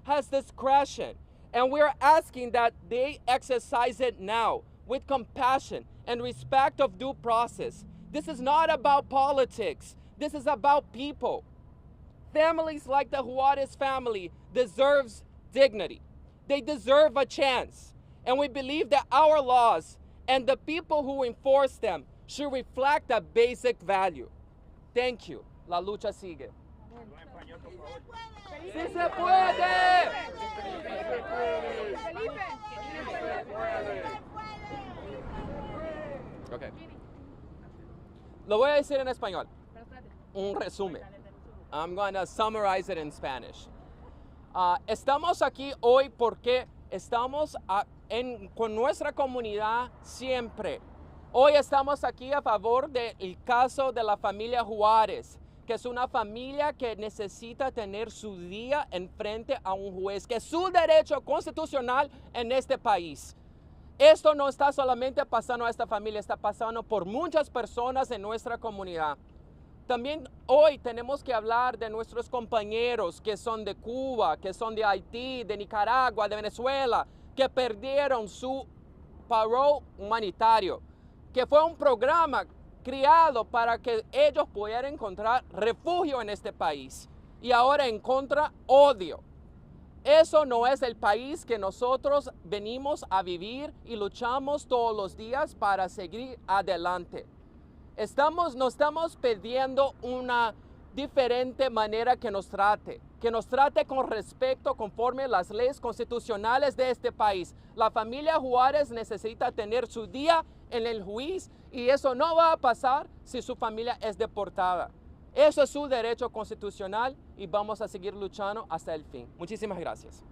has discretion, and we're asking that they exercise it now with compassion and respect of due process. This is not about politics. This is about people. Families like the Juarez family deserves dignity. They deserve a chance. And we believe that our laws and the people who enforce them should reflect that basic value. Thank you. La lucha sigue. ¡Sí se puede! Okay. Lo voy a decir en español. Un resumen. I'm going to summarize it in Spanish. Estamos aquí hoy porque estamos con nuestra comunidad siempre. Hoy estamos aquí a favor del caso de la familia Juárez, que es una familia que necesita tener su día en frente a un juez, que es su derecho constitucional en este país. Esto no está solamente pasando a esta familia, está pasando por muchas personas en nuestra comunidad. También hoy tenemos que hablar de nuestros compañeros que son de Cuba, que son de Haití, de Nicaragua, de Venezuela, que perdieron su parole humanitario, que fue un programa creado para que ellos pudieran encontrar refugio en este país y ahora encuentran odio. Eso no es el país que nosotros venimos a vivir y luchamos todos los días para seguir adelante. No estamos pidiendo una diferente manera que nos trate con respeto conforme las leyes constitucionales de este país. La familia Juárez necesita tener su día en el juicio y eso no va a pasar si su familia es deportada. Eso es su derecho constitucional y vamos a seguir luchando hasta el fin. Muchísimas gracias.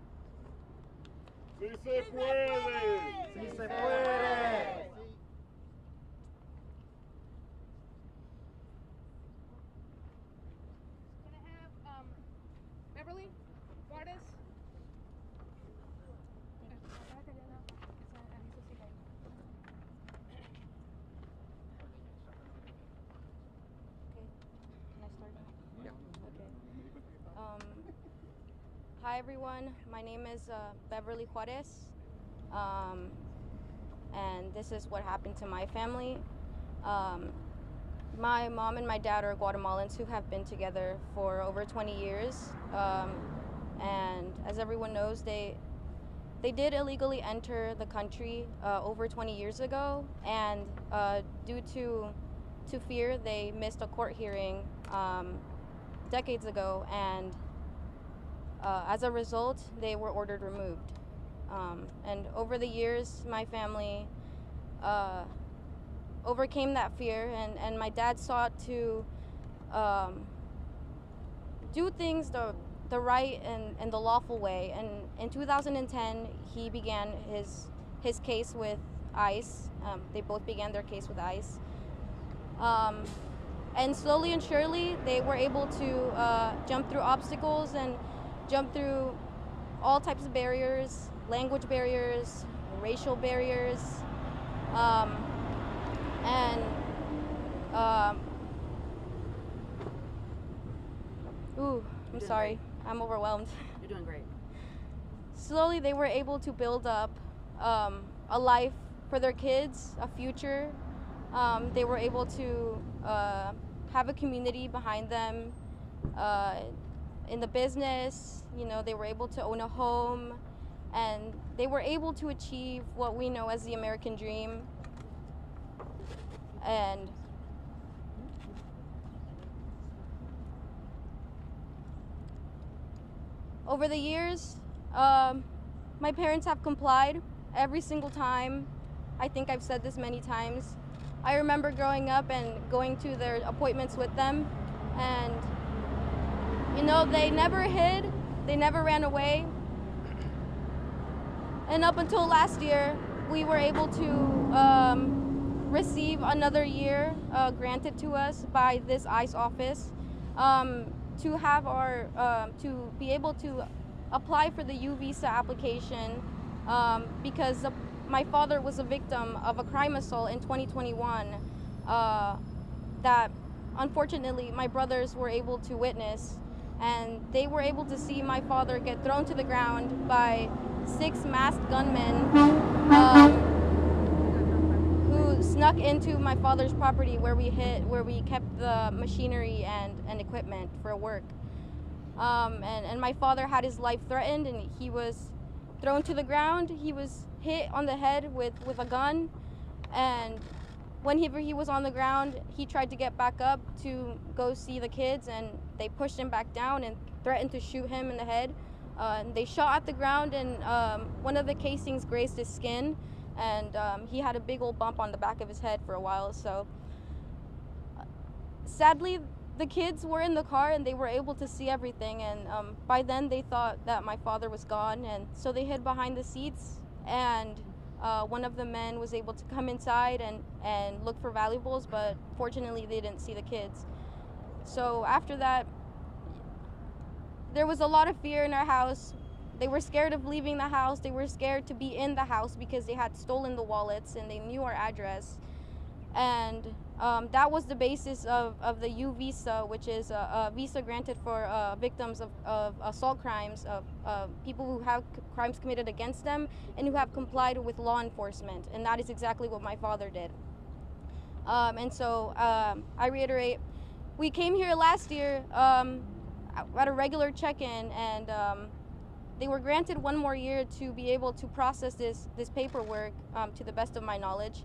¡Sí se puede! ¡Sí se puede! Beverly Juarez. Hi everyone, my name is Beverly Juarez, and this is what happened to my family. My mom and my dad are Guatemalans who have been together for over 20 years, and as everyone knows, they did illegally enter the country over 20 years ago, and due to fear, they missed a court hearing decades ago, and as a result, they were ordered removed. And over the years, my family overcame that fear, and my dad sought to do things the right and the lawful way. And in 2010, he began his case with ICE. They both began their case with ICE. And slowly and surely, they were able to jump through obstacles and jump through all types of barriers, language barriers, racial barriers, I'm sorry, I'm overwhelmed. You're doing great. Slowly they were able to build up a life for their kids, a future. They were able to have a community behind them in the business. You know, they were able to own a home, and they were able to achieve what we know as the American dream. And over the years, my parents have complied every single time. I think I've said this many times. I remember growing up and going to their appointments with them, and you know, they never hid, they never ran away. And up until last year, we were able to receive another year granted to us by this ICE office to have our, to be able to apply for the U visa application because my father was a victim of a crime assault in 2021 that unfortunately my brothers were able to witness. and they were able to see my father get thrown to the ground by 6 masked gunmen who snuck into my father's property where we kept the machinery and equipment for work. And my father had his life threatened, and he was thrown to the ground. He was hit on the head with a gun, and whenever he was on the ground, he tried to get back up to go see the kids, and they pushed him back down and threatened to shoot him in the head. And they shot at the ground, and one of the casings grazed his skin, and he had a big old bump on the back of his head for a while. So sadly, the kids were in the car and they were able to see everything, and by then they thought that my father was gone, and so they hid behind the seats, and one of the men was able to come inside and look for valuables, but fortunately they didn't see the kids. So after that, there was a lot of fear in our house. They were scared of leaving the house. They were scared to be in the house because they had stolen the wallets and they knew our address. And that was the basis of the U visa, which is a visa granted for victims of assault crimes, of people who have crimes committed against them and who have complied with law enforcement. And that is exactly what my father did. And so I reiterate, we came here last year at a regular check-in, and they were granted 1 more year to be able to process this paperwork to the best of my knowledge.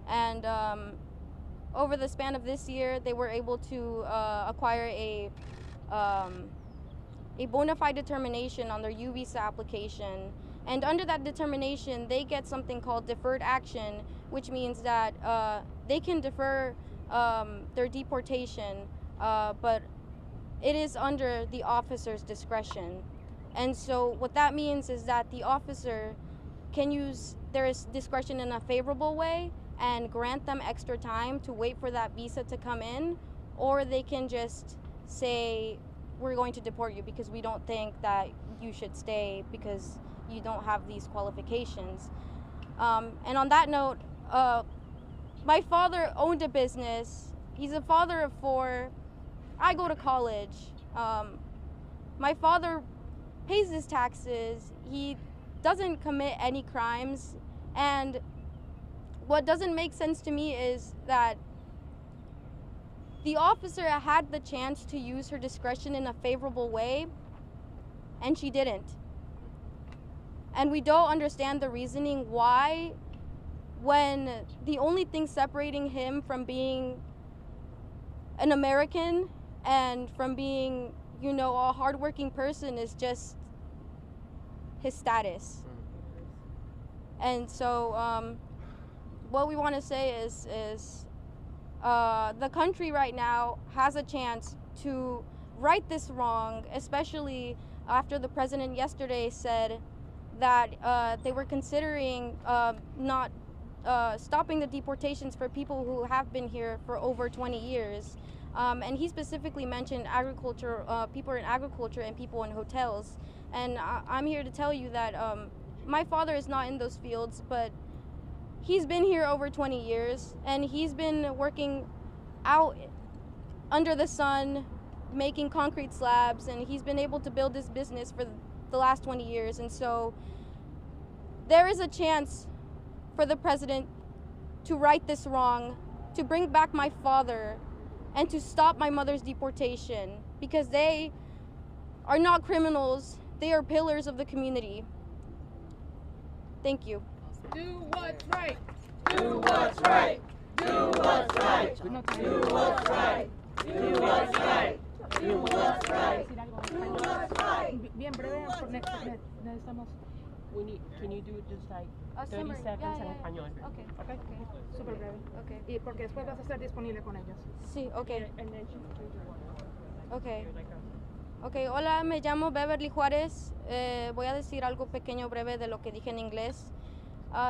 And over the span of this year, they were able to acquire a bona fide determination on their U visa application. And under that determination, they get something called deferred action, which means that they can defer their deportation, but it is under the officer's discretion. And so what that means is that the officer can use their discretion in a favorable way and grant them extra time to wait for that visa to come in, or they can just say, we're going to deport you because we don't think that you should stay because you don't have these qualifications. And on that note, my father owned a business. He's a father of 4. I go to college. My father pays his taxes. He doesn't commit any crimes. And what doesn't make sense to me is that the officer had the chance to use her discretion in a favorable way, and she didn't. And we don't understand the reasoning why, when the only thing separating him from being an American and from being, you know, a hardworking person is just his status. And so what we want to say is the country right now has a chance to right this wrong, especially after the president yesterday said that they were considering not stopping the deportations for people who have been here for over 20 years. And he specifically mentioned agriculture, people in agriculture and people in hotels. And I'm here to tell you that my father is not in those fields, but he's been here over 20 years, and he's been working out under the sun, making concrete slabs, and he's been able to build his business for the last 20 years. And so there is a chance for the president to right this wrong, to bring back my father, and to stop my mother's deportation, because they are not criminals. They are pillars of the community. Thank you. Do what's right. Do what's right. Do what's right. Do what's right. Do what's right. Do what's right. Do what's right. Bien breve, necesitamos. Can you do just like 30 seconds en español? Okay. Okay. Súper breve. Okay. Y porque después vas a estar disponible con ellos. Sí, okay. And then she's going to Okay. Okay, hola, me llamo Beverly Juarez. Voy a decir algo pequeño, breve de lo que dije en inglés.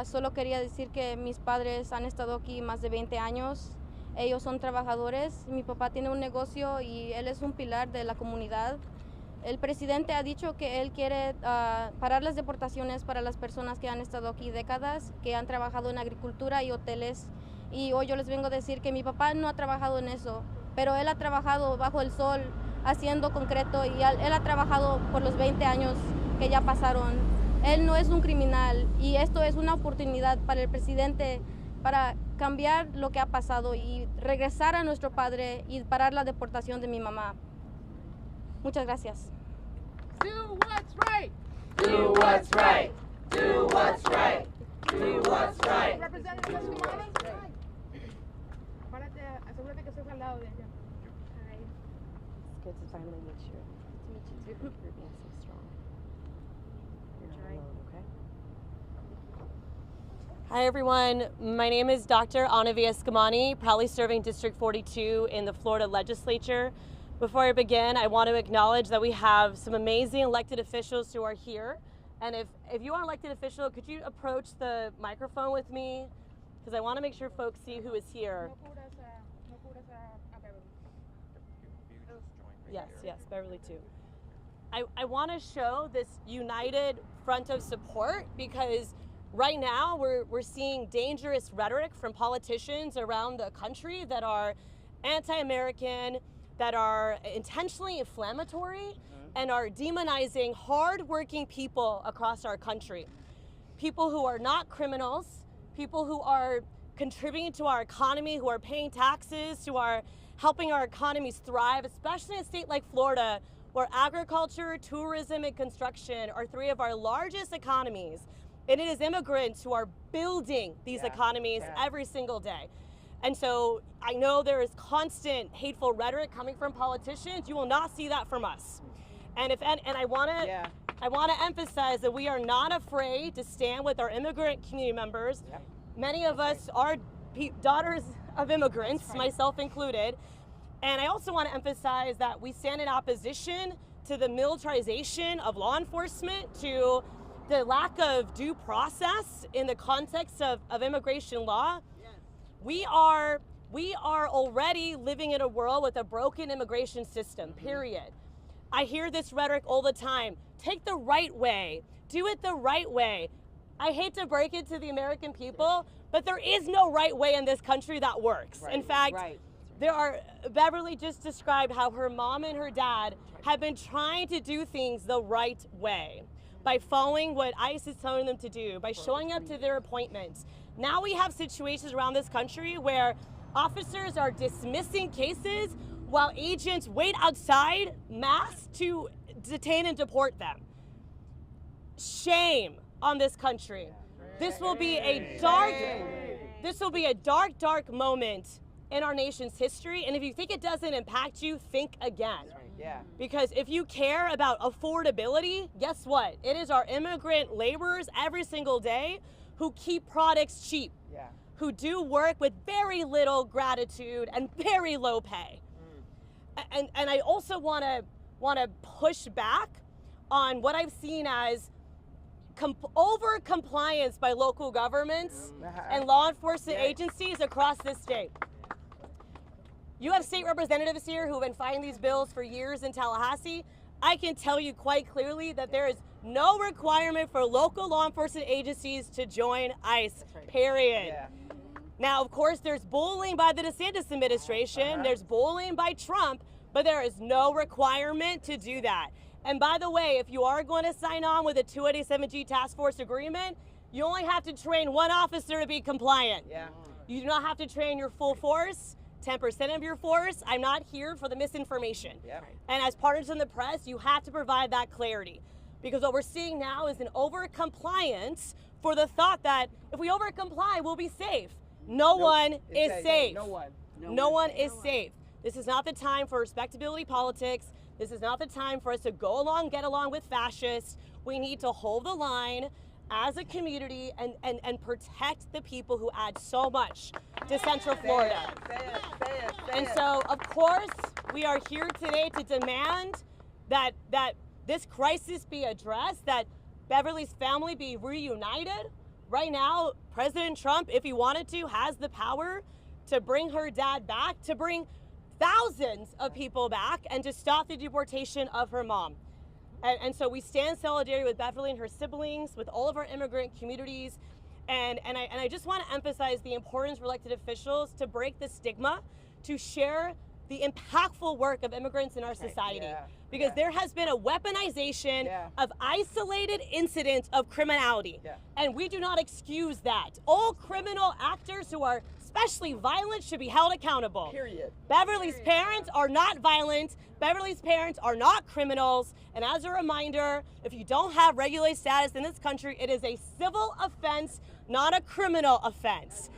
Solo quería decir que mis padres han estado aquí más de 20 años. Ellos son trabajadores. Mi papá tiene un negocio y él es un pilar de la comunidad. El presidente ha dicho que él quiere parar las deportaciones para las personas que han estado aquí décadas, que han trabajado en agricultura y hoteles. Y hoy yo les vengo a decir que mi papá no ha trabajado en eso, pero él ha trabajado bajo el sol haciendo concreto y él ha trabajado por los 20 años que ya pasaron. Él no es un criminal y esto es una oportunidad para el presidente para cambiar lo que ha pasado y regresar a nuestro padre y parar la deportación de mi mamá. Muchas gracias. Do what's right. Do what's right. Do what's right. Do what's right. Representative Esvin, párate, asegúrate que estés al lado de ella. It's good to finally meet you. To meet you too. You're being so strong. You're not alone, okay? Hi everyone, my name is Dr. Anavi Escamani, proudly serving District 42 in the Florida Legislature. Before I begin, I want to acknowledge that we have some amazing elected officials who are here. And if you are an elected official, could you approach the microphone with me? Because I want to make sure folks see who is here. Yes, Beverly too. I want to show this united front of support because right now we're seeing dangerous rhetoric from politicians around the country that are anti-American, that are intentionally inflammatory, and are demonizing hard-working people across our country. People who are not criminals, people who are contributing to our economy, who are paying taxes, who are helping our economies thrive, especially in a state like Florida, where agriculture, tourism, and construction are three of our largest economies. And it is immigrants who are building these economies every single day. And so I know there is constant hateful rhetoric coming from politicians. You will not see that from us. And I want to emphasize that we are not afraid to stand with our immigrant community members. Many of us are daughters of immigrants, myself included. And I also want to emphasize that we stand in opposition to the militarization of law enforcement, to the lack of due process in the context of immigration law. We are already living in a world with a broken immigration system, period. I hear this rhetoric all the time. Take the right way. Do it the right way. I hate to break it to the American people, but there is no right way in this country that works. In fact, Beverly just described how her mom and her dad have been trying to do things the right way by following what ICE is telling them to do, by showing up to their appointments. Now we have situations around this country where officers are dismissing cases while agents wait outside masked to detain and deport them. Shame on this country. This will be a dark moment in our nation's history. And if you think it doesn't impact you, think again. Because if you care about affordability, guess what? It is our immigrant laborers every single day who keep products cheap, who do work with very little gratitude and very low pay. And I also want to push back on what I've seen as over compliance by local governments and law enforcement agencies across this state. You have state representatives here who have been fighting these bills for years in Tallahassee. I can tell you quite clearly that there is no requirement for local law enforcement agencies to join ICE, period. Now, of course, there's bullying by the DeSantis administration, there's bullying by Trump, but there is no requirement to do that. And by the way, if you are going to sign on with a 287G task force agreement, you only have to train one officer to be compliant. You do not have to train your full force, 10% of your force. I'm not here for the misinformation. And as partners in the press, you have to provide that clarity. Because what we're seeing now is an over-compliance for the thought that if we over-comply, we'll be safe. No one is safe. No one is safe. This is not the time for respectability politics. This is not the time for us to go along, get along with fascists. We need to hold the line as a community and protect the people who add so much to Central Florida. And so, of course, we are here today to demand that this crisis be addressed, that Beverly's family be reunited. Right now, President Trump, if he wanted to, has the power to bring her dad back, to bring thousands of people back, and to stop the deportation of her mom. And so we stand in solidarity with Beverly and her siblings, with all of our immigrant communities. And I just want to emphasize the importance for elected officials to break the stigma, to share the impactful work of immigrants in our society. Because there has been a weaponization of isolated incidents of criminality. And we do not excuse that. All criminal actors who are especially violent should be held accountable. Period. Beverly's parents are not violent. Beverly's parents are not criminals. And as a reminder, if you don't have regulated status in this country, it is a civil offense, not a criminal offense.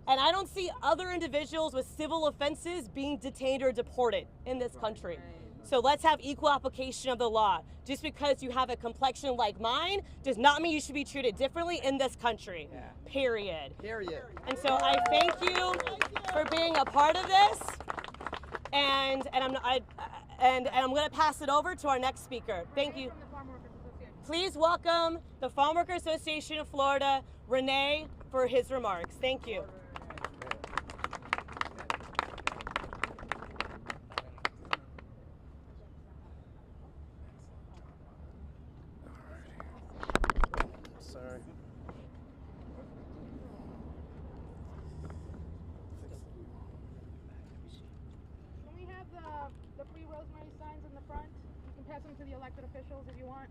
And I don't see other individuals with civil offenses being detained or deported in this country. So let's have equal application of the law. Just because you have a complexion like mine does not mean you should be treated differently in this country. Period. And so I thank you for being a part of this. And I'm going to pass it over to our next speaker. Thank you. Please welcome the Farm Workers Association of Florida, Renee, for his remarks. Thank you. Sorry. Can we have the free Rosmeri signs in the front? You can pass them to the elected officials if you want.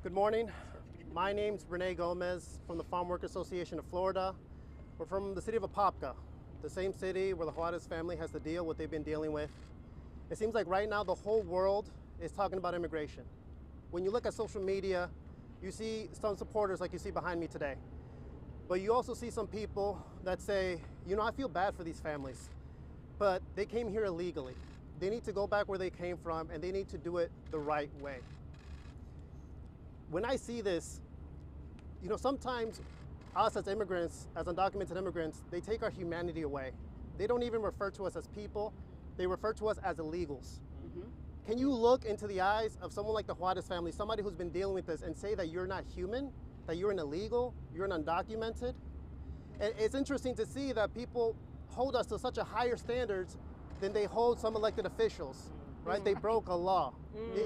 Good morning. My name's Renee Gomez from the Farm Workers Association of Florida. We're from the city of Apopka, the same city where the Juarez family has to deal with what they've been dealing with. It seems like right now the whole world is talking about immigration. When you look at social media, you see some supporters like you see behind me today. But you also see some people that say, you know, I feel bad for these families, but they came here illegally. They need to go back where they came from and they need to do it the right way. When I see this, you know, sometimes us as immigrants, as undocumented immigrants, they take our humanity away. They don't even refer to us as people. They refer to us as illegals. Can you look into the eyes of someone like the Juarez family, somebody who's been dealing with this, and say that you're not human, that you're an illegal, you're an undocumented? And it's interesting to see that people hold us to such a higher standards than they hold some elected officials, right? They broke a law.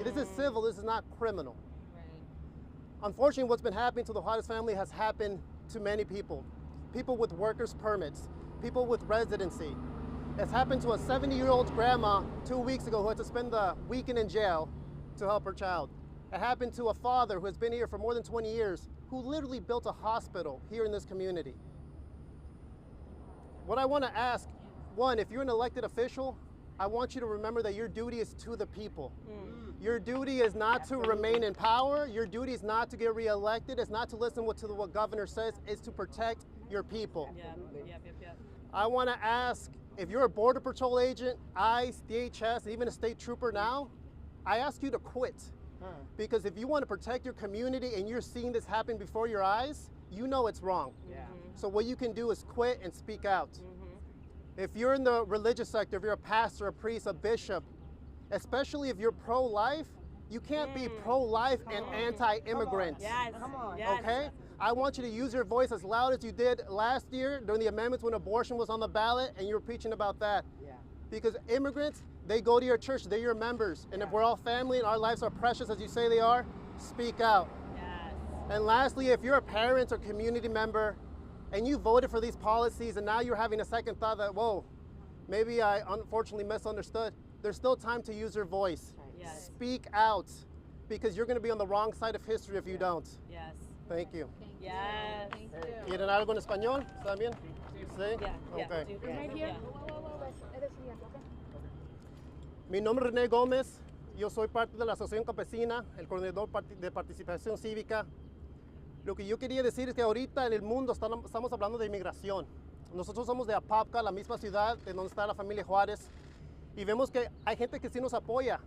This is civil, this is not criminal. Unfortunately, what's been happening to the Juarez family has happened to many people. People with workers' permits, people with residency. It's happened to a 70-year-old grandma 2 weeks ago who had to spend the weekend in jail to help her child. It happened to a father who has been here for more than 20 years, who literally built a hospital here in this community. What I want to ask, one, if you're an elected official, I want you to remember that your duty is to the people. Your duty is not to remain in power. Your duty is not to get reelected. It's not to listen to what governor says. It's to protect your people. I want to ask, if you're a Border Patrol agent, ICE, DHS, even a state trooper now, I ask you to quit. Because if you want to protect your community and you're seeing this happen before your eyes, you know it's wrong. So what you can do is quit and speak out. If you're in the religious sector, if you're a pastor, a priest, a bishop, especially if you're pro-life, you can't be pro-life and anti-immigrant. Okay? I want you to use your voice as loud as you did last year during the amendments when abortion was on the ballot and you were preaching about that. Because immigrants, they go to your church, they're your members. And if we're all family and our lives are precious as you say they are, speak out. And lastly, if you're a parent or community member and you voted for these policies and now you're having a second thought that, whoa, maybe I unfortunately misunderstood, there's still time to use your voice. Speak out, because you're going to be on the wrong side of history if you don't. Thank you. ¿Quieren algo en español? ¿Está bien? Sí? Okay. Right here. Mi nombre es René Gómez. Yo soy parte de la Asociación Campesina, el coordinador de participación cívica. Lo que yo quería decir es que ahorita en el mundo estamos hablando de inmigración. Nosotros somos de Apopka, la misma ciudad de donde está la familia Juárez, y vemos que hay gente que sí nos apoya,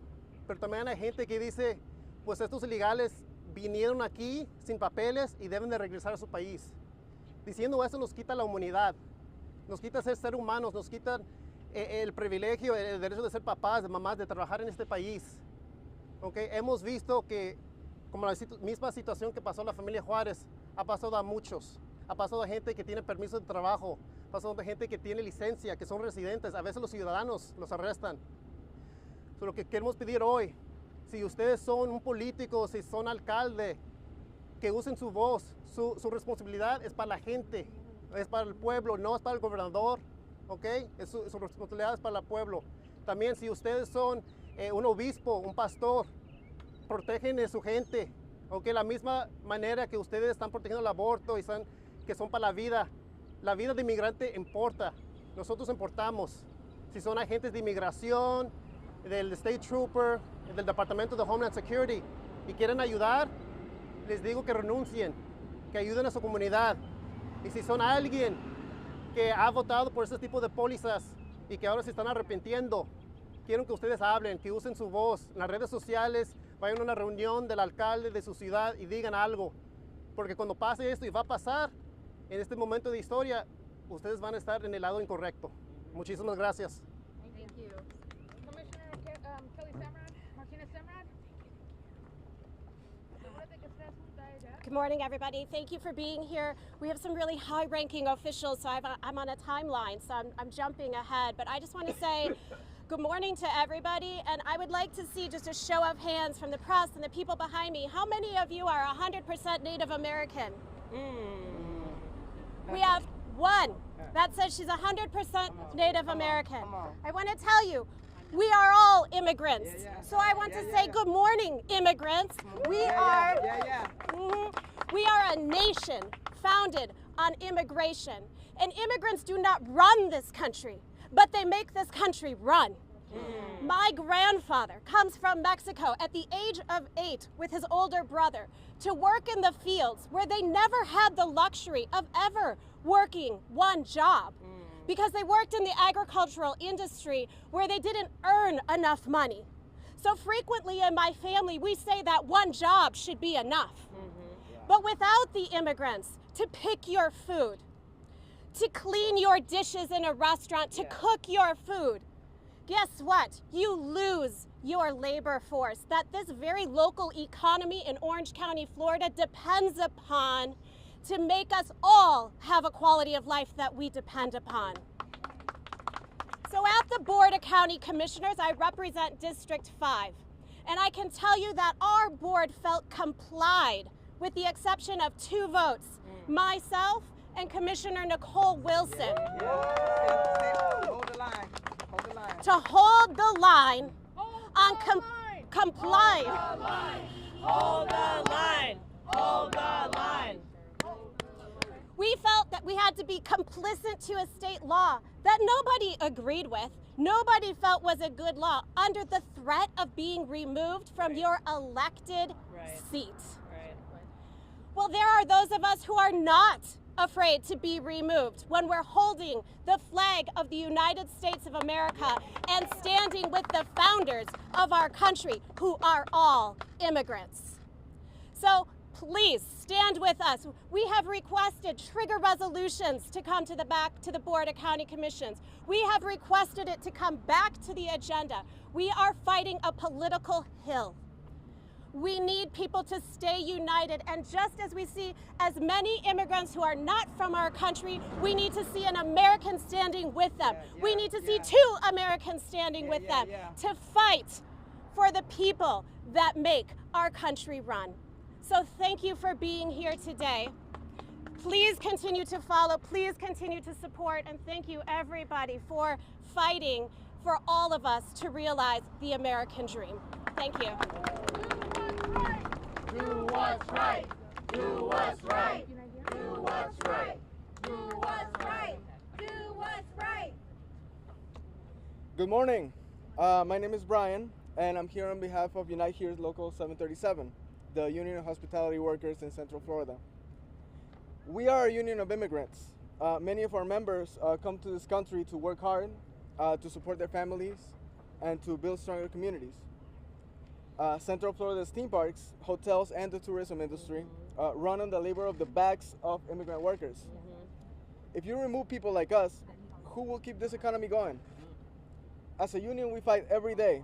pero también hay gente que dice, pues estos ilegales vinieron aquí sin papeles y deben de regresar a su país. Diciendo eso nos quita la humanidad, nos quita ser humanos, nos quita el privilegio, el derecho de ser papás, de mamás, de trabajar en este país. ¿Okay? Hemos visto que, como la misma situación que pasó a la familia Juárez, ha pasado a muchos. Ha pasado a gente que tiene permiso de trabajo, ha pasado a gente que tiene licencia, que son residentes. A veces los ciudadanos los arrestan. So, lo que queremos pedir hoy, si ustedes son un político, si son alcalde, que usen su voz, su responsabilidad es para la gente, es para el pueblo, no es para el gobernador, ¿ok? Su responsabilidad es para el pueblo. También si ustedes son un obispo, un pastor, protegen a su gente, ¿ok? La misma manera que ustedes están protegiendo el aborto y que son para la vida de inmigrante importa, nosotros importamos. Si son agentes de inmigración, del State Trooper, del Departamento de Homeland Security y quieren ayudar, les digo que renuncien, que ayuden a su comunidad. Y si son alguien que ha votado por ese tipo de pólizas y que ahora se están arrepintiendo, quiero que ustedes hablen, que usen su voz en las redes sociales, vayan a una reunión del alcalde de su ciudad y digan algo. Porque cuando pase esto, y va a pasar en este momento de historia, ustedes van a estar en el lado incorrecto. Muchísimas gracias. Thank you. Commissioner Kelly Samrad, Martinez Samrad. Good morning, everybody. Thank you for being here. We have some really high-ranking officials, so I'm on a timeline, so I'm jumping ahead. But I just want to say good morning to everybody, and I would like to see just a show of hands from the press and the people behind me. How many of you are 100% Native American? We have one that says she's 100% Native American. I want to tell you, we are all immigrants. So I want to say good morning, immigrants. We are a nation founded on immigration. And immigrants do not run this country, but they make this country run. My grandfather comes from Mexico at the age of 8 with his older brother to work in the fields where they never had the luxury of ever working one job, because they worked in the agricultural industry where they didn't earn enough money. So frequently in my family, we say that one job should be enough. But without the immigrants to pick your food, to clean your dishes in a restaurant, to cook your food, guess what? You lose your labor force that this very local economy in Orange County, Florida depends upon to make us all have a quality of life that we depend upon. So at the Board of County Commissioners, I represent District 5. And I can tell you that our board felt complied with the exception of 2 votes, myself and Commissioner Nicole Wilson. Hold the line. Hold the line. To hold the line on complying. Hold the line. Hold the line. We felt that we had to be complicit to a state law that nobody agreed with, nobody felt was a good law, under the threat of being removed from your elected seat. Well, there are those of us who are not afraid to be removed when we're holding the flag of the United States of America and standing with the founders of our country, who are all immigrants. So please stand with us. We have requested trigger resolutions to come to the Board of County Commissions. We have requested it to come back to the agenda. We are fighting a political hill. We need people to stay united, and just as we see as many immigrants who are not from our country, we need to see an American standing with them. We need to see 2 Americans standing with them to fight for the people that make our country run. So thank you for being here today. Please continue to follow, please continue to support, and thank you everybody for fighting for all of us to realize the American dream. Thank you. Do what's right. Do what's right. Do what's right. Do what's right. Do what's right. Good morning. My name is Brian, and I'm here on behalf of Unite Here's Local 737, the Union of Hospitality Workers in Central Florida. We are a union of immigrants. Many of our members come to this country to work hard, to support their families, and to build stronger communities. Central Florida's theme parks, hotels, and the tourism industry run on the labor of the backs of immigrant workers. If you remove people like us, who will keep this economy going? As a union, we fight every day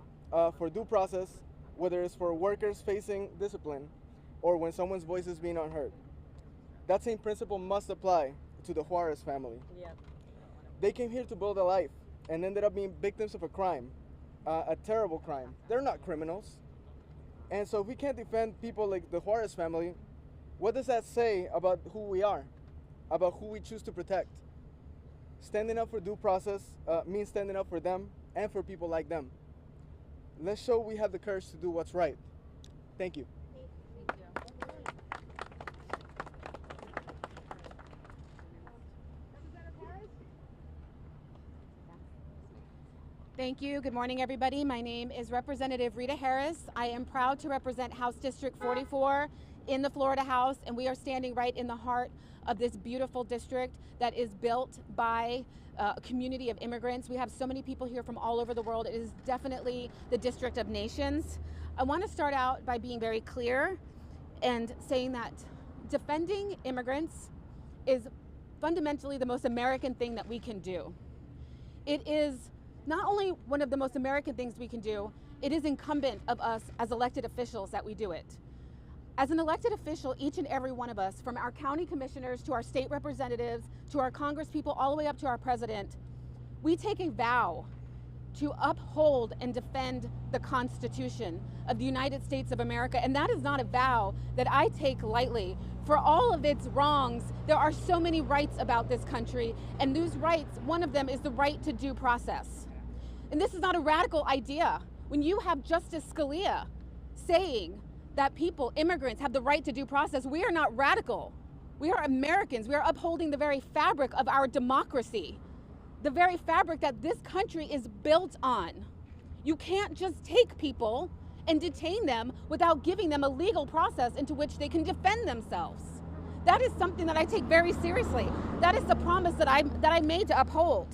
for due process, whether it's for workers facing discipline or when someone's voice is being unheard. That same principle must apply to the Juarez family. They came here to build a life and ended up being victims of a crime. a terrible crime. They're not criminals. And so if we can't defend people like the Juarez family, what does that say about who we are, about who we choose to protect? Standing up for due process means standing up for them and for people like them. Let's show we have the courage to do what's right. Thank you. Thank you. Good morning, everybody. My name is Representative Rita Harris. I am proud to represent House District 44 in the Florida House, and we are standing right in the heart of this beautiful district that is built by a community of immigrants. We have so many people here from all over the world. It is definitely the district of nations. I want to start out by being very clear and saying that defending immigrants is fundamentally the most American thing that we can do. It is not only one of the most American things we can do, it is incumbent of us as elected officials that we do it. As an elected official, each and every one of us, from our county commissioners to our state representatives, to our congresspeople, all the way up to our president, we take a vow to uphold and defend the Constitution of the United States of America. And that is not a vow that I take lightly. For all of its wrongs, there are so many rights about this country, and those rights, one of them is the right to due process. And this is not a radical idea. When you have Justice Scalia saying that people, immigrants, have the right to due process, we are not radical. We are Americans. We are upholding the very fabric of our democracy, the very fabric that this country is built on. You can't just take people and detain them without giving them a legal process into which they can defend themselves. That is something that I take very seriously. That is the promise that I made to uphold.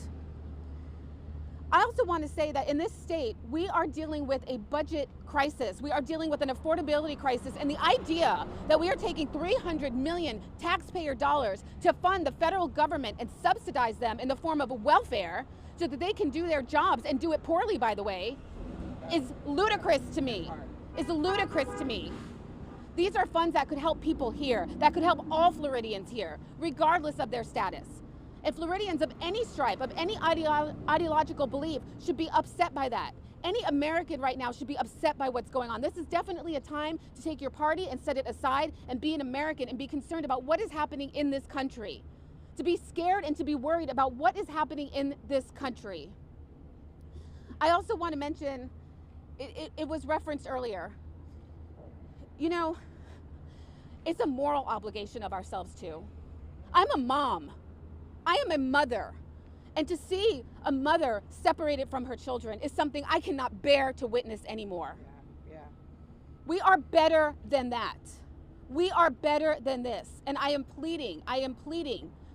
I also want to say that in this state, we are dealing with a budget crisis. We are dealing with an affordability crisis. And the idea that we are taking $300 million taxpayer dollars to fund the federal government and subsidize them in the form of welfare so that they can do their jobs and do it poorly, by the way, is ludicrous to me. Is ludicrous to me. These are funds that could help people here, that could help all Floridians here, regardless of their status. And Floridians of any stripe, of any ideological belief should be upset by that. Any American right now should be upset by what's going on. This is definitely a time to take your party and set it aside and be an American and be concerned about what is happening in this country. To be scared and to be worried about what is happening in this country. I also want to mention, it was referenced earlier, you know, it's a moral obligation of ourselves too. I'm a mom. I am a mother, and to see a mother separated from her children is something I cannot bear to witness anymore. Yeah. We are better than that. We are better than this, and I am pleading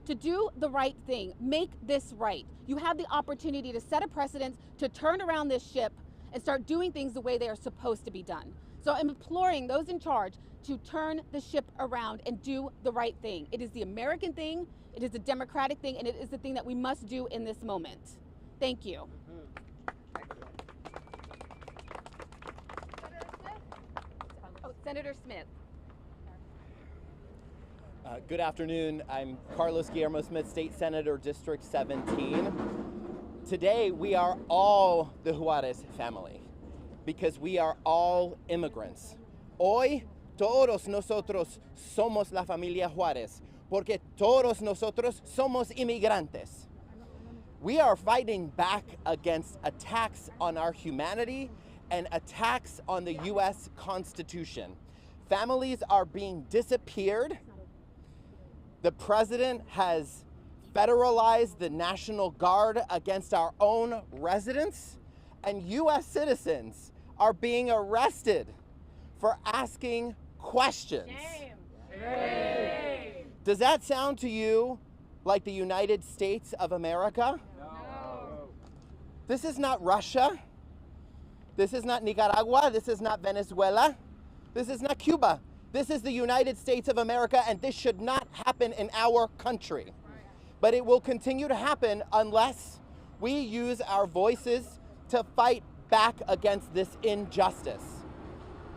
to do the right thing, make this right. You have the opportunity to set a precedent, to turn around this ship and start doing things the way they are supposed to be done. So I'm imploring those in charge to turn the ship around and do the right thing. It is the American thing. It is a democratic thing, and it is the thing that we must do in this moment. Thank you. Senator Smith. Good afternoon. I'm Carlos Guillermo Smith, State Senator, District 17. Today, we are all the Juarez family because we are all immigrants. Hoy, todos nosotros somos la familia Juarez. Porque todos nosotros somos inmigrantes. We are fighting back against attacks on our humanity and attacks on the U.S. Constitution. Families are being disappeared. The president has federalized the National Guard against our own residents, and U.S. citizens are being arrested for asking questions. Shame. Shame. Does that sound to you like the United States of America? No. This is not Russia. This is not Nicaragua. This is not Venezuela. This is not Cuba. This is the United States of America, and this should not happen in our country. But it will continue to happen unless we use our voices to fight back against this injustice.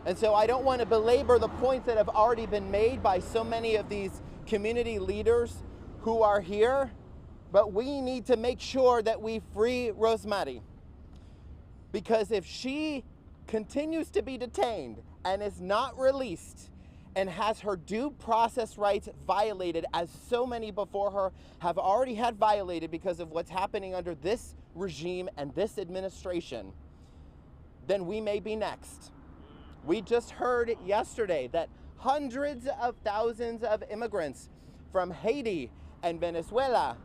And so I don't want to belabor the points that have already been made by so many of these community leaders who are here, but we need to make sure that we free Rosmeri. Because if she continues to be detained and is not released and has her due process rights violated, as so many before her have already had violated because of what's happening under this regime and this administration, then we may be next. We just heard yesterday that hundreds of thousands of immigrants from Haiti and Venezuela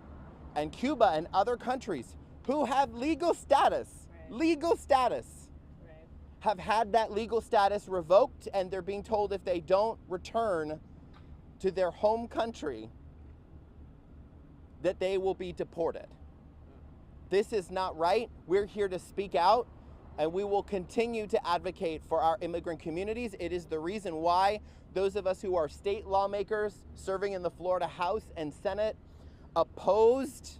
and Cuba and other countries who have legal status, have had that legal status revoked, and they're being told if they don't return to their home country that they will be deported. This is not right. We're here to speak out, and we will continue to advocate for our immigrant communities. It is the reason why those of us who are state lawmakers serving in the Florida House and Senate opposed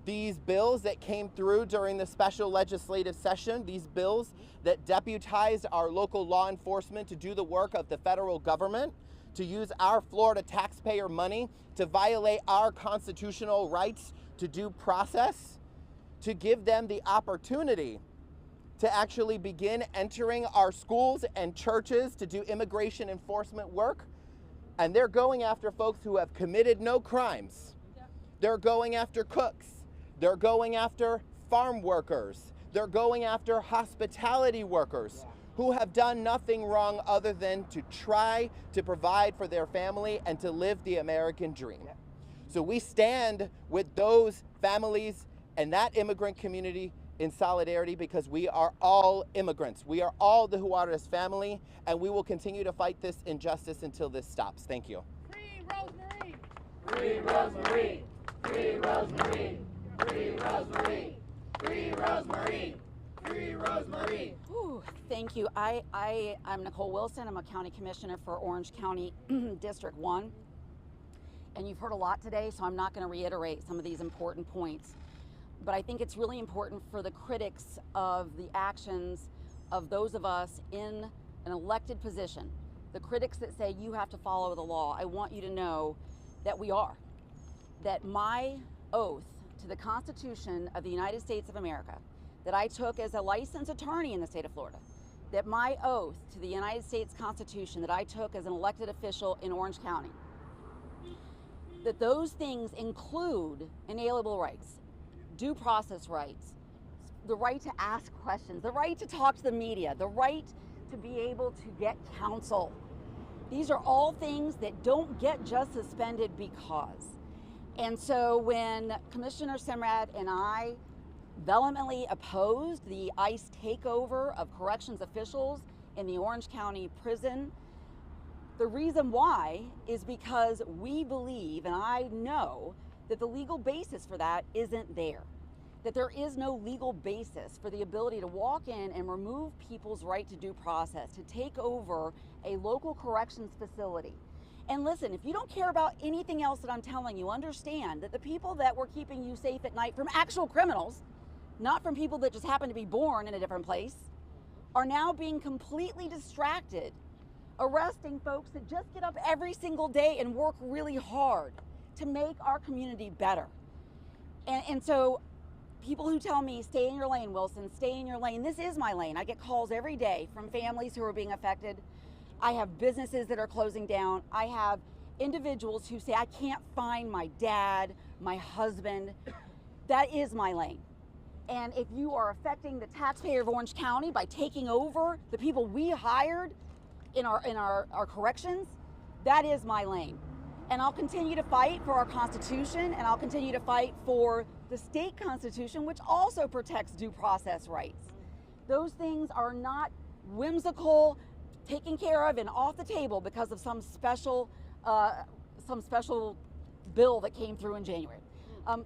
these bills that came through during the special legislative session, these bills that deputized our local law enforcement to do the work of the federal government, to use our Florida taxpayer money to violate our constitutional rights to due process, to give them the opportunity to actually begin entering our schools and churches to do immigration enforcement work. And they're going after folks who have committed no crimes. They're going after cooks. They're going after farm workers. They're going after hospitality workers who have done nothing wrong other than to try to provide for their family and to live the American dream. So we stand with those families and that immigrant community in solidarity, because we are all immigrants. We are all the Juarez family, and we will continue to fight this injustice until this stops. Thank you. Free Rosmeri! Free Rosmeri! Free Rosmeri! Free Rosmeri! Free Rosmeri! Free Rosmeri! Thank you. I'm Nicole Wilson. I'm a county commissioner for Orange County District 1. And you've heard a lot today, so I'm not going to reiterate some of these important points. But I think it's really important for the critics of the actions of those of us in an elected position, the critics that say you have to follow the law. I want you to know that we are. That my oath to the Constitution of the United States of America, that I took as a licensed attorney in the state of Florida, that my oath to the United States Constitution that I took as an elected official in Orange County, that those things include inalienable rights, due process rights, the right to ask questions, the right to talk to the media, the right to be able to get counsel. These are all things that don't get just suspended because. And so when Commissioner Semrad and I vehemently opposed the ICE takeover of corrections officials in the Orange County prison, the reason why is because we believe, and I know, that the legal basis for that isn't there. That there is no legal basis for the ability to walk in and remove people's right to due process, to take over a local corrections facility. And listen, if you don't care about anything else that I'm telling you, understand that the people that were keeping you safe at night from actual criminals, not from people that just happen to be born in a different place, are now being completely distracted, arresting folks that just get up every single day and work really hard to make our community better. And so people who tell me, stay in your lane, Wilson, stay in your lane. This is my lane. I get calls every day from families who are being affected. I have businesses that are closing down. I have individuals who say, I can't find my dad, my husband. That is my lane. And if you are affecting the taxpayer of Orange County by taking over the people we hired in our corrections, that is my lane. And I'll continue to fight for our Constitution, and I'll continue to fight for the state Constitution, which also protects due process rights. Those things are not whimsical, taken care of and off the table because of some special bill that came through in January.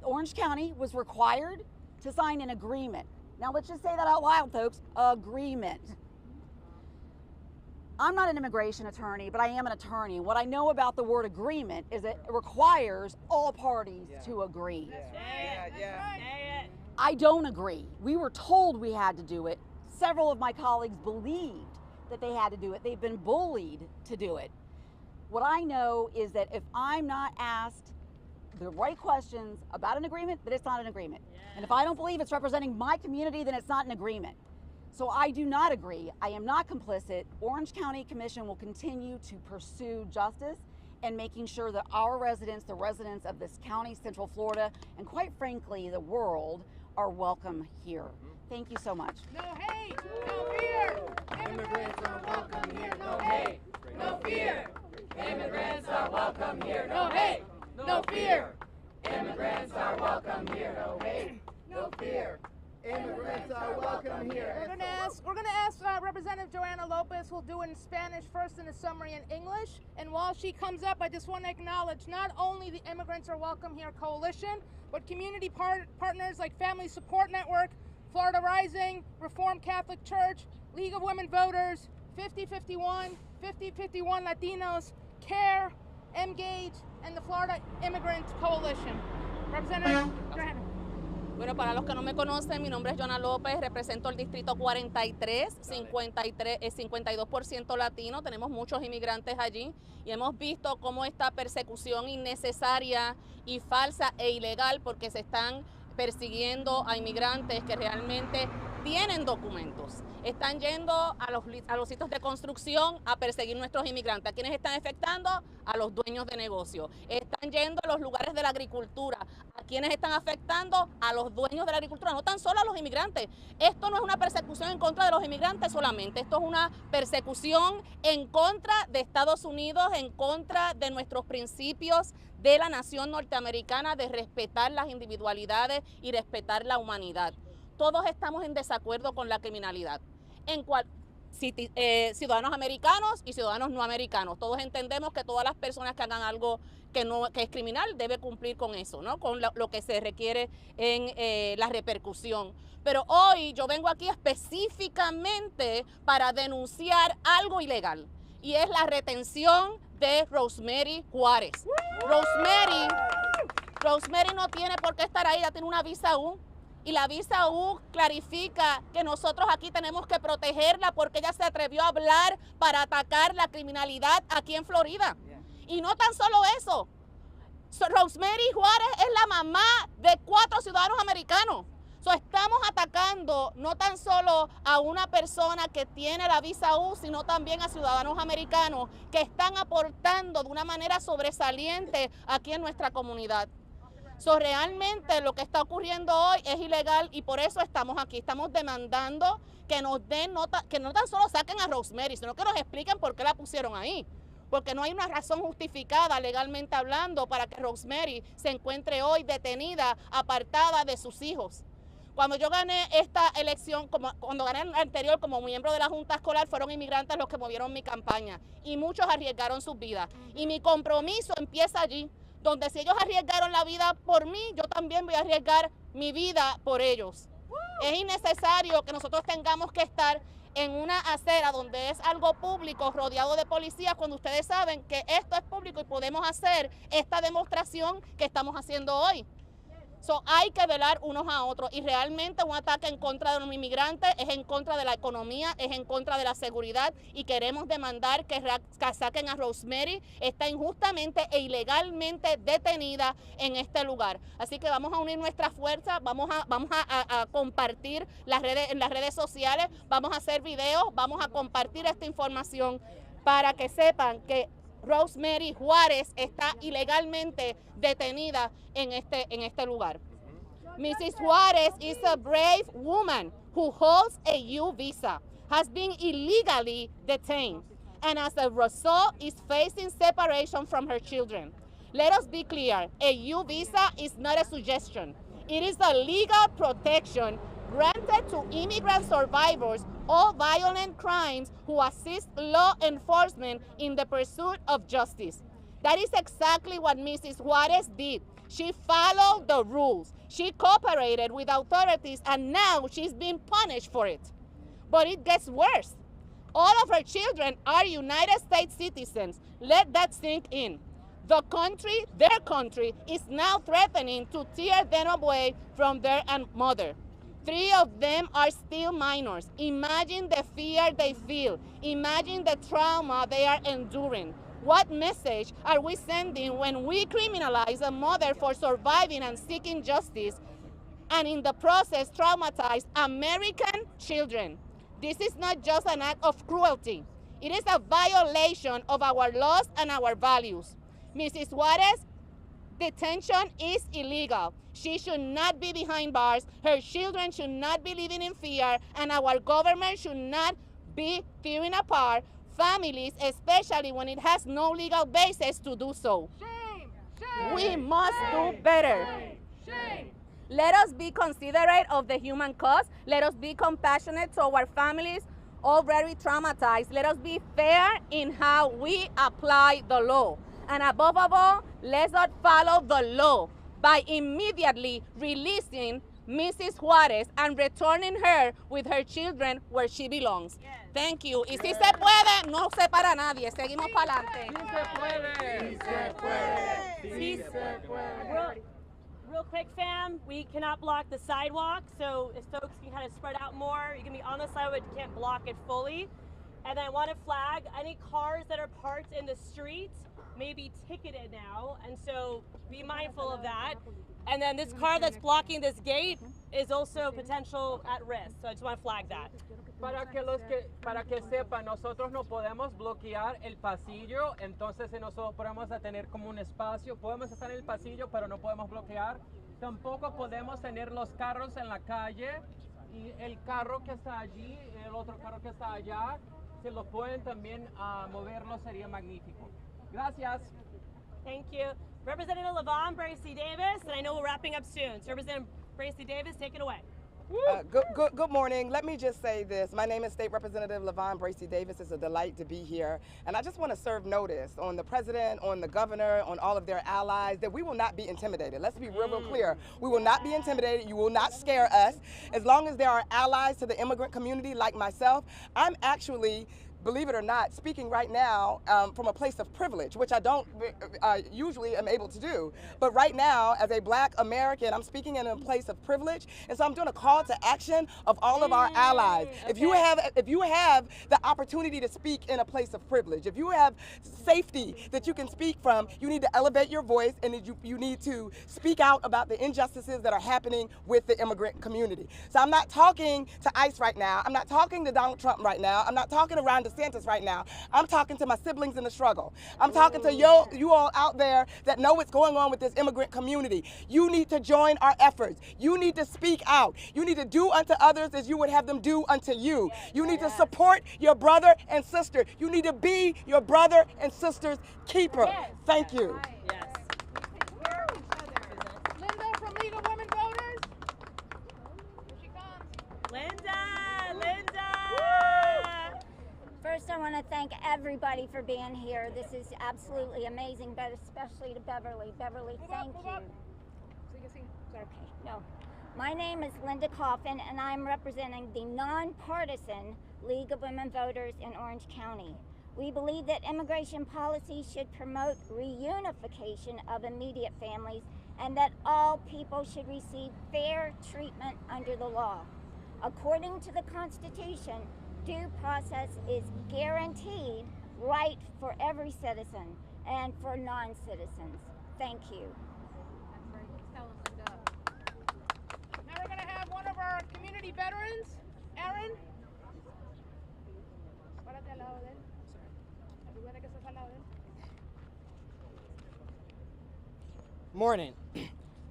Orange County was required to sign an agreement. Now let's just say that out loud, folks, agreement. I'm not an immigration attorney, but I am an attorney. What I know about the word agreement is it requires all parties to agree. I don't agree. We were told we had to do it. Several of my colleagues believed that they had to do it. They've been bullied to do it. What I know is that if I'm not asked the right questions about an agreement, that it's not an agreement. And if I don't believe it's representing my community, then it's not an agreement. So I do not agree. I am not complicit. Orange County Commission will continue to pursue justice and making sure that our residents, the residents of this county, Central Florida, and quite frankly, the world, are welcome here. Thank you so much. No hate, no fear. Immigrants are welcome here. No hate, no fear. Immigrants are welcome here. No hate, no fear. Immigrants are welcome here. No hate, no fear. Immigrants are welcome here. We're gonna ask Representative Joanna Lopez, who'll do it in Spanish first and a summary in English. And while she comes up, I just want to acknowledge not only the Immigrants Are Welcome Here coalition, but community partners like Family Support Network, Florida Rising, Reformed Catholic Church, League of Women Voters, 5051, 5051 Latinos, CARE, Engage, and the Florida Immigrant Coalition. Representative Joanna. Bueno, para los que no me conocen, mi nombre es Joana López, represento el distrito 43, 52% latino, tenemos muchos inmigrantes allí y hemos visto cómo esta persecución innecesaria y falsa e ilegal, porque se están persiguiendo a inmigrantes que realmente tienen documentos. Están yendo a los sitios de construcción a perseguir nuestros inmigrantes. ¿A quiénes están afectando? A los dueños de negocio. Están yendo a los lugares de la agricultura. ¿A quiénes están afectando? A los dueños de la agricultura, no tan solo a los inmigrantes. Esto no es una persecución en contra de los inmigrantes solamente. Esto es una persecución en contra de Estados Unidos, en contra de nuestros principios de la nación norteamericana, de respetar las individualidades y respetar la humanidad. Todos estamos en desacuerdo con la criminalidad, ciudadanos americanos y ciudadanos no americanos. Todos entendemos que todas las personas que hagan algo que es criminal debe cumplir con eso, ¿no? Con lo que se requiere en la repercusión. Pero hoy yo vengo aquí específicamente para denunciar algo ilegal, y es la retención de Rosmeri Juarez. Rosmeri no tiene por qué estar ahí, ella tiene una visa U. Y la visa U clarifica que nosotros aquí tenemos que protegerla porque ella se atrevió a hablar para atacar la criminalidad aquí en Florida. Y no tan solo eso, Rosmeri Juarez es la mamá de 4 ciudadanos americanos. Estamos atacando no tan solo a una persona que tiene la visa U, sino también a ciudadanos americanos que están aportando de una manera sobresaliente aquí en nuestra comunidad. Realmente lo que está ocurriendo hoy es ilegal y por eso estamos aquí. Estamos demandando que nos den que no tan solo saquen a Rosmeri, sino que nos expliquen por qué la pusieron ahí. Porque no hay una razón justificada legalmente hablando para que Rosmeri se encuentre hoy detenida, apartada de sus hijos. Cuando yo gané esta elección, cuando gané la anterior como miembro de la Junta Escolar, fueron inmigrantes los que movieron mi campaña y muchos arriesgaron sus vidas. Y mi compromiso empieza allí, donde si ellos arriesgaron la vida por mí, yo también voy a arriesgar mi vida por ellos. Es innecesario que nosotros tengamos que estar en una acera donde es algo público, rodeado de policías, cuando ustedes saben que esto es público y podemos hacer esta demostración que estamos haciendo hoy. Hay que velar unos a otros y realmente un ataque en contra de los inmigrantes es en contra de la economía, es en contra de la seguridad y queremos demandar que saquen a Rosmeri. Está injustamente e ilegalmente detenida en este lugar. Así que vamos a unir nuestras fuerzas, vamos a compartir en las redes sociales, vamos a hacer videos, vamos a compartir esta información para que sepan que Rosmeri Juarez está ilegalmente detenida en este lugar. Mrs. Juarez is a brave woman who holds a U visa, has been illegally detained, and as a result is facing separation from her children. Let us be clear, a U visa is not a suggestion. It is a legal protection granted to immigrant survivors or violent crimes who assist law enforcement in the pursuit of justice. That is exactly what Mrs. Juarez did. She followed the rules. She cooperated with authorities and now she's being punished for it. But it gets worse. All of her children are United States citizens. Let that sink in. The country, their country, is now threatening to tear them away from their mother. 3 of them are still minors. Imagine the fear they feel. Imagine the trauma they are enduring. What message are we sending when we criminalize a mother for surviving and seeking justice and in the process traumatize American children. This is not just an act of cruelty. It is a violation of our laws and our values. Mrs. Juarez, detention is illegal. She should not be behind bars. Her children should not be living in fear, and our government should not be tearing apart families, especially when it has no legal basis to do so. Shame! Shame! We must do better. Shame! Let us be considerate of the human cost. Let us be compassionate to our families already traumatized. Let us be fair in how we apply the law. And above all, let's not follow the law by immediately releasing Mrs. Juarez and returning her with her children where she belongs. Yes. Thank you. Y si se puede, no se para nadie. Seguimos para adelante. Sí se puede. Sí se puede. Sí se puede. Real quick, fam, we cannot block the sidewalk, so if folks can kind of spread out more, you can be on the sidewalk, you can't block it fully. And then I want to flag any cars that are parked in the street may be ticketed now, and so be mindful of that. And then this car that's blocking this gate is also potential at risk, so I just want to flag that. Para que sepan, nosotros no podemos bloquear el pasillo, entonces si nosotros podemos tener como un espacio, podemos estar en el pasillo, pero no podemos bloquear. Tampoco podemos tener los carros en la calle y el carro que está allí, el otro carro que está allá, si lo pueden también moverlo sería magnífico. Gracias. Thank you. Representative Levon Bracey Davis, and I know we're wrapping up soon, so Representative Bracey Davis, take it away. Good morning. Let me just say this. My name is State Representative Levon Bracey Davis. It's a delight to be here. And I just want to serve notice on the president, on the governor, on all of their allies that we will not be intimidated. Let's be real clear. We will not be intimidated. You will not scare us. As long as there are allies to the immigrant community like myself, I'm actually, believe it or not, speaking right now from a place of privilege, which I don't usually am able to do. But right now, as a Black American, I'm speaking in a place of privilege, and so I'm doing a call to action of all of our allies. Okay. If you have the opportunity to speak in a place of privilege, if you have safety that you can speak from, you need to elevate your voice, and you need to speak out about the injustices that are happening with the immigrant community. So I'm not talking to ICE right now. I'm not talking to Donald Trump right now. I'm not talking to Ron DeSantis right now. I'm talking to my siblings in the struggle. I'm talking to you all out there that know what's going on with this immigrant community. You need to join our efforts. You need to speak out. You need to do unto others as you would have them do unto you. You need to support your brother and sister. You need to be your brother and sister's keeper. Thank you. Yes. Linda from League of Women Voters. Here she comes. Linda! First, I want to thank everybody for being here. This is absolutely amazing, but especially to Beverly. Beverly, thank you. Okay, no. My name is Linda Coffin, and I'm representing the nonpartisan League of Women Voters in Orange County. We believe that immigration policy should promote reunification of immediate families and that all people should receive fair treatment under the law. According to the Constitution, due process is guaranteed right for every citizen and for non-citizens. Thank you. Now we're going to have one of our community veterans, Aaron. Párate al lado de él. Recuerda que estás al lado de él. Morning.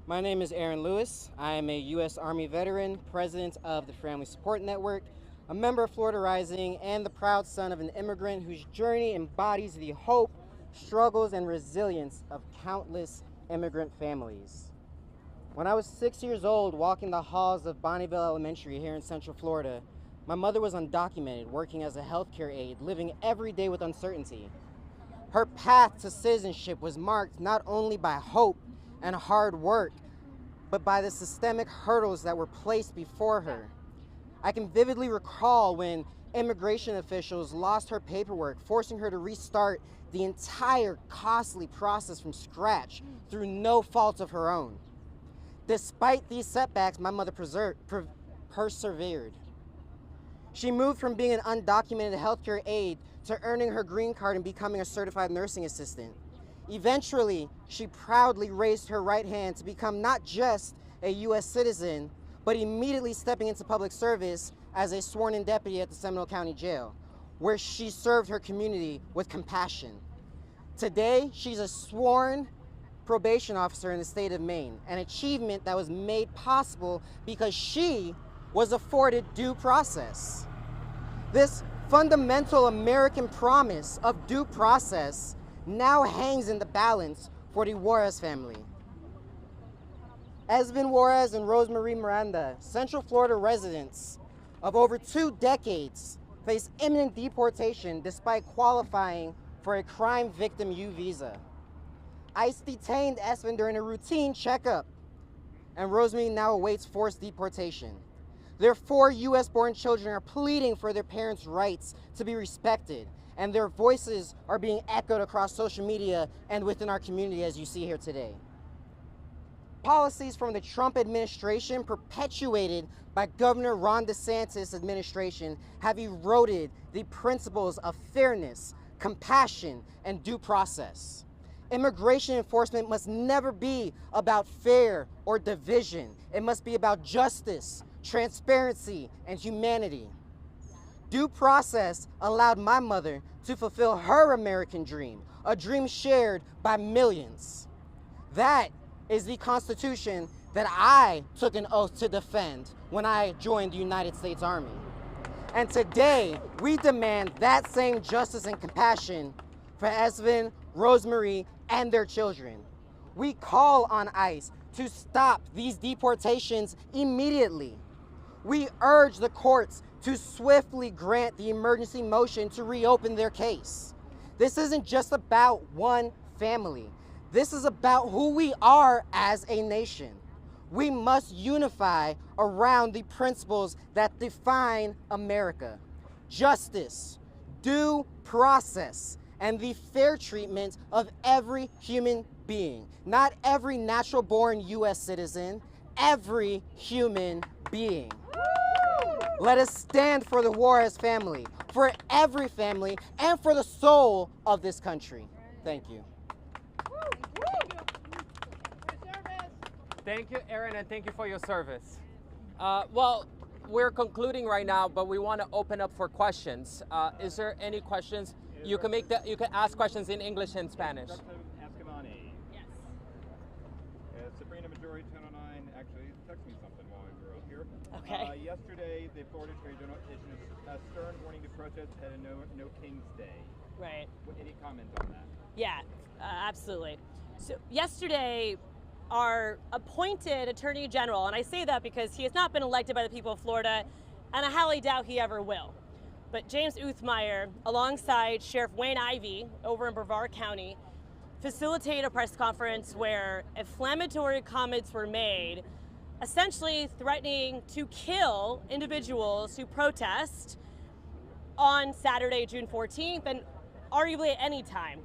My name is Aaron Lewis. I am a U.S. Army veteran, president of the Family Support Network, a member of Florida Rising, and the proud son of an immigrant whose journey embodies the hope, struggles, and resilience of countless immigrant families. When I was 6 years old, walking the halls of Bonneville Elementary here in Central Florida, my mother was undocumented, working as a healthcare aide, living every day with uncertainty. Her path to citizenship was marked not only by hope and hard work, but by the systemic hurdles that were placed before her. I can vividly recall when immigration officials lost her paperwork, forcing her to restart the entire costly process from scratch through no fault of her own. Despite these setbacks, my mother persevered. She moved from being an undocumented healthcare aide to earning her green card and becoming a certified nursing assistant. Eventually, she proudly raised her right hand to become not just a U.S. citizen, but immediately stepping into public service as a sworn-in deputy at the Seminole County Jail, where she served her community with compassion. Today, she's a sworn probation officer in the state of Maine, an achievement that was made possible because she was afforded due process. This fundamental American promise of due process now hangs in the balance for the Juarez family. Esvin Juarez and Rosmeri Miranda, Central Florida residents of over 2 decades, face imminent deportation despite qualifying for a crime victim U visa. ICE detained Esvin during a routine checkup, and Rosmeri now awaits forced deportation. Their 4 U.S.-born children are pleading for their parents' rights to be respected, and their voices are being echoed across social media and within our community, as you see here today. Policies from the Trump administration, perpetuated by Governor Ron DeSantis' administration, have eroded the principles of fairness, compassion, and due process. Immigration enforcement must never be about fear or division. It must be about justice, transparency, and humanity. Due process allowed my mother to fulfill her American dream, a dream shared by millions. That is the Constitution that I took an oath to defend when I joined the United States Army. And today, we demand that same justice and compassion for Esvin, Rosmeri, and their children. We call on ICE to stop these deportations immediately. We urge the courts to swiftly grant the emergency motion to reopen their case. This isn't just about one family. This is about who we are as a nation. We must unify around the principles that define America: justice, due process, and the fair treatment of every human being. Not every natural-born U.S. citizen, every human being. Let us stand for the Juarez family, for every family, and for the soul of this country. Thank you. Thank you, Aaron, and thank you for your service. Well, we're concluding right now, but we want to open up for questions. Is there any questions? You can ask questions in English and Spanish. Yes. Sabrina Majority 1009 actually texted me something while we were up here. Okay. Yesterday, the Florida Attorney General issued a stern warning to protest at a no King's Day. Right. Any comments on that? Yeah, absolutely. So yesterday, our appointed Attorney General, and I say that because he has not been elected by the people of Florida, and I highly doubt he ever will. But James Uthmeyer, alongside Sheriff Wayne Ivey over in Brevard County, facilitated a press conference where inflammatory comments were made, essentially threatening to kill individuals who protest on Saturday, June 14th, and arguably at any time.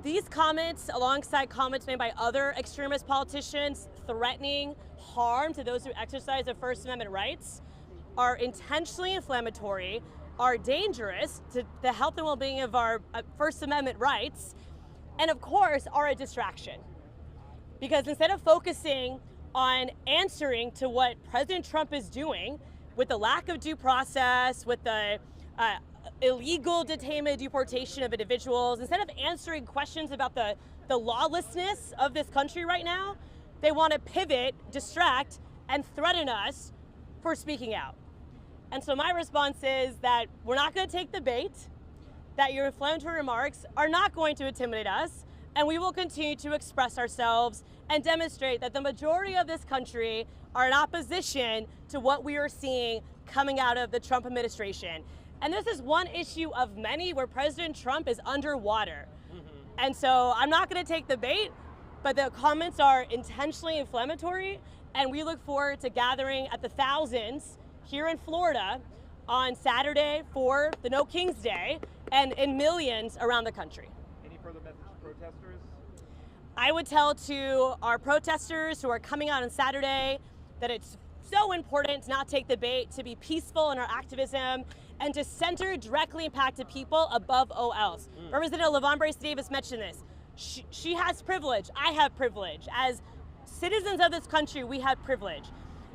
These comments, alongside comments made by other extremist politicians threatening harm to those who exercise their First Amendment rights, are intentionally inflammatory, are dangerous to the health and well-being of our First Amendment rights, and of course are a distraction. Because instead of focusing on answering to what President Trump is doing with the lack of due process, with the illegal detainment, deportation of individuals, instead of answering questions about the lawlessness of this country right now, they want to pivot, distract, and threaten us for speaking out. And so my response is that we're not going to take the bait, that your inflammatory remarks are not going to intimidate us, and we will continue to express ourselves and demonstrate that the majority of this country are in opposition to what we are seeing coming out of the Trump administration. And this is one issue of many where President Trump is underwater. And so I'm not going to take the bait, but the comments are intentionally inflammatory, and we look forward to gathering at the thousands here in Florida on Saturday for the No King's Day and in millions around the country. Any further message to protesters? I would tell to our protesters who are coming out on Saturday that it's so important to not take the bait, to be peaceful in our activism, and to center directly impacted people above all else. Representative LaVon Bracy Davis mentioned this. She has privilege. I have privilege. As citizens of this country, we have privilege.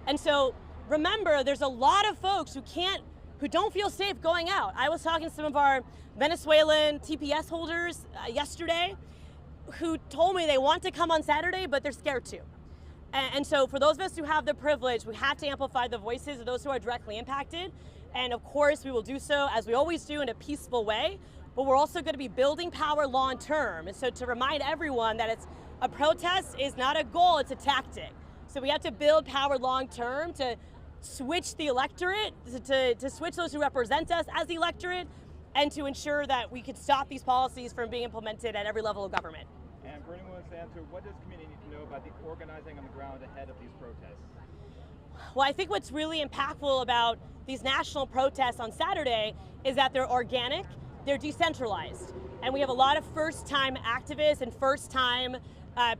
And so remember, there's a lot of folks who don't feel safe going out. I was talking to some of our Venezuelan TPS holders yesterday who told me they want to come on Saturday, but they're scared to. And so for those of us who have the privilege, we have to amplify the voices of those who are directly impacted. And of course, we will do so, as we always do, in a peaceful way. But we're also going to be building power long term. And so to remind everyone that a protest is not a goal, it's a tactic. So we have to build power long term to switch the electorate, to switch those who represent us as the electorate, and to ensure that we could stop these policies from being implemented at every level of government. And for anyone to answer, what does the community need to know about the organizing on the ground ahead of these protests? Well, I think what's really impactful about these national protests on Saturday is that they're organic, they're decentralized, and we have a lot of first-time activists and first-time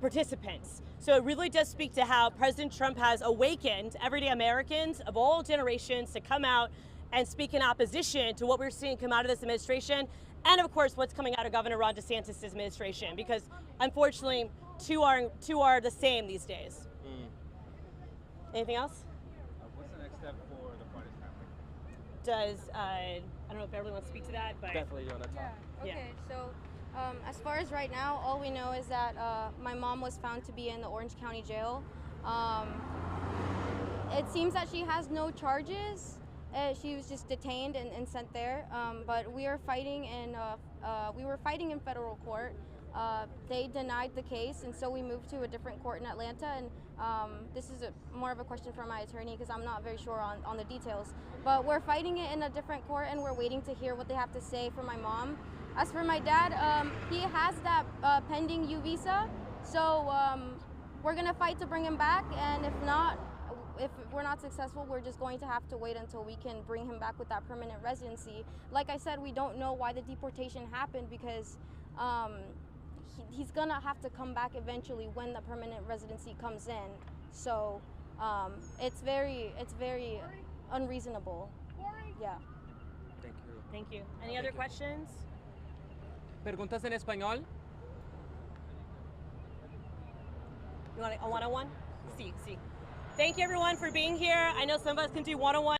participants. So it really does speak to how President Trump has awakened everyday Americans of all generations to come out and speak in opposition to what we're seeing come out of this administration, and of course what's coming out of Governor Ron DeSantis' administration, because unfortunately two are the same these days. Anything else? What's the next step for the Juarez family? Does, I don't know if Beverly wants to speak to that, but... Definitely you want to talk. Yeah. Okay, so as far as right now, all we know is that my mom was found to be in the Orange County Jail. It seems that she has no charges. She was just detained and sent there. But we are fighting we were fighting in federal court. They denied the case, and so we moved to a different court in Atlanta. And this is more of a question for my attorney because I'm not very sure on the details. But we're fighting it in a different court, and we're waiting to hear what they have to say for my mom. As for my dad, he has that pending U visa, so we're gonna fight to bring him back. And if we're not successful, we're just going to have to wait until we can bring him back with that permanent residency. Like I said, we don't know why the deportation happened because he's gonna have to come back eventually when the permanent residency comes in. So it's very unreasonable. Yeah. Thank you. Thank you. Any other questions? ¿Preguntas en español? You want a one-on-one? Sí. Thank you everyone for being here. I know some of us can do one-on-one